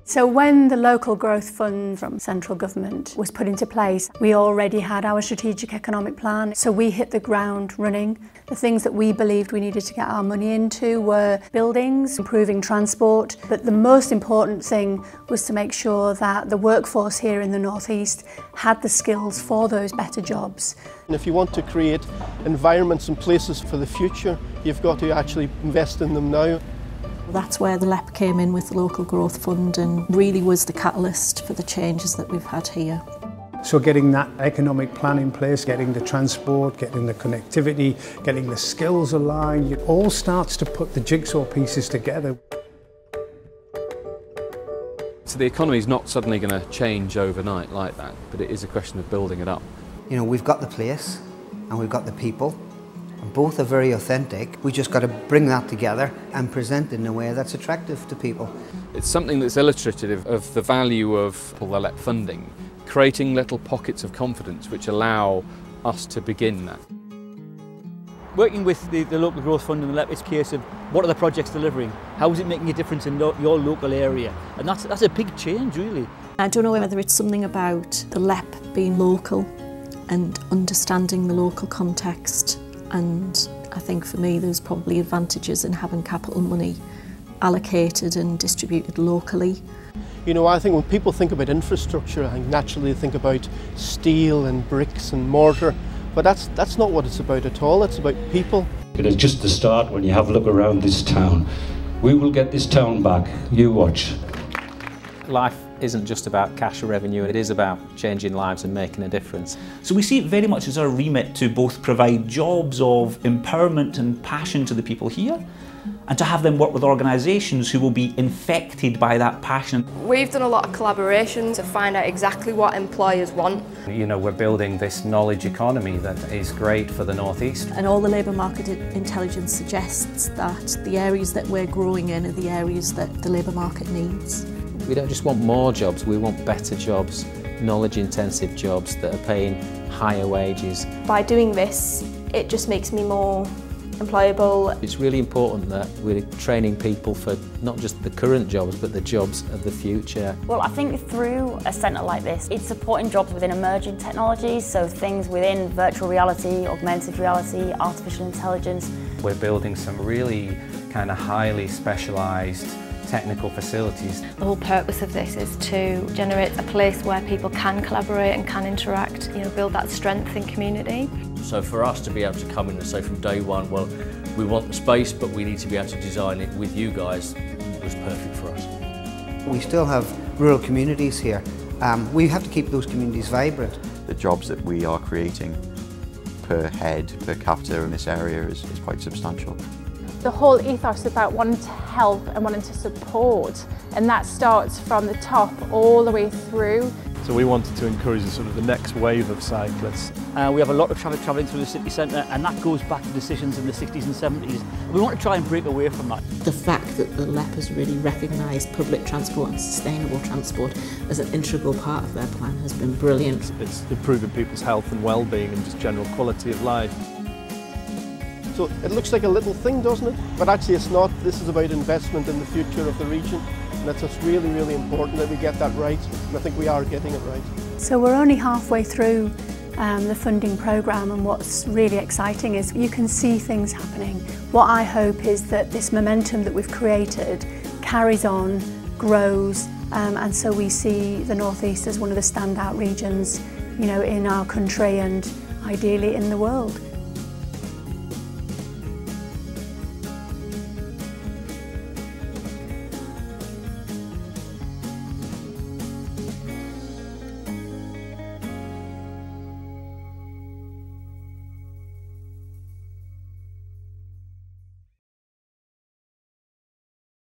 So when the local growth fund from central government was put into place, we already had our strategic economic plan, so we hit the ground running. The things that we believed we needed to get our money into were buildings, improving transport, but the most important thing was to make sure that the workforce here in the North East had the skills for those better jobs. And if you want to create environments and places for the future, you've got to actually invest in them now. That's where the LEP came in with the Local Growth Fund and really was the catalyst for the changes that we've had here. So getting that economic plan in place, getting the transport, getting the connectivity, getting the skills aligned, it all starts to put the jigsaw pieces together. So the economy is not suddenly going to change overnight like that, but it is a question of building it up. You know, we've got the place and we've got the people. Both are very authentic. We just got to bring that together and present it in a way that's attractive to people. It's something that's illustrative of the value of the LEP funding, creating little pockets of confidence which allow us to begin that. Working with the Local Growth Fund and the LEP, it's a case of what are the projects delivering? How is it making a difference in your local area? And that's a big change, really. I don't know whether it's something about the LEP being local and understanding the local context. And I think for me there's probably advantages in having capital money allocated and distributed locally. You know, I think when people think about infrastructure, I think naturally they think about steel and bricks and mortar, but that's not what it's about at all. It's about people. It is just the start. When you have a look around this town, we will get this town back. You watch. Life isn't just about cash or revenue, it is about changing lives and making a difference. So we see it very much as our remit to both provide jobs of empowerment and passion to the people here, and to have them work with organisations who will be infected by that passion. We've done a lot of collaboration to find out exactly what employers want. You know, we're building this knowledge economy that is great for the North East. And all the labour market intelligence suggests that the areas that we're growing in are the areas that the labour market needs. We don't just want more jobs, we want better jobs, knowledge-intensive jobs that are paying higher wages. By doing this, it just makes me more employable. It's really important that we're training people for not just the current jobs, but the jobs of the future. Well, I think through a centre like this, it's supporting jobs within emerging technologies, so things within virtual reality, augmented reality, artificial intelligence. We're building some really kind of highly specialised technical facilities. The whole purpose of this is to generate a place where people can collaborate and can interact, you know, build that strength in community. So for us to be able to come in and say from day one, well, we want the space, but we need to be able to design it with you guys, was perfect for us. We still have rural communities here. We have to keep those communities vibrant. The jobs that we are creating per head, per capita in this area is quite substantial. The whole ethos about wanting to help and wanting to support, and that starts from the top all the way through. So we wanted to encourage sort of the next wave of cyclists. We have a lot of traffic travelling through the city centre, and that goes back to decisions in the 60s and 70s. We want to try and break away from that. The fact that the LEP has really recognised public transport and sustainable transport as an integral part of their plan has been brilliant. It's improving people's health and well-being and just general quality of life. So it looks like a little thing, doesn't it? But actually it's not. This is about investment in the future of the region. And it's just really, really important that we get that right. And I think we are getting it right. So we're only halfway through the funding programme, and what's really exciting is you can see things happening. What I hope is that this momentum that we've created carries on, grows, and so we see the North East as one of the standout regions, you know, in our country and ideally in the world.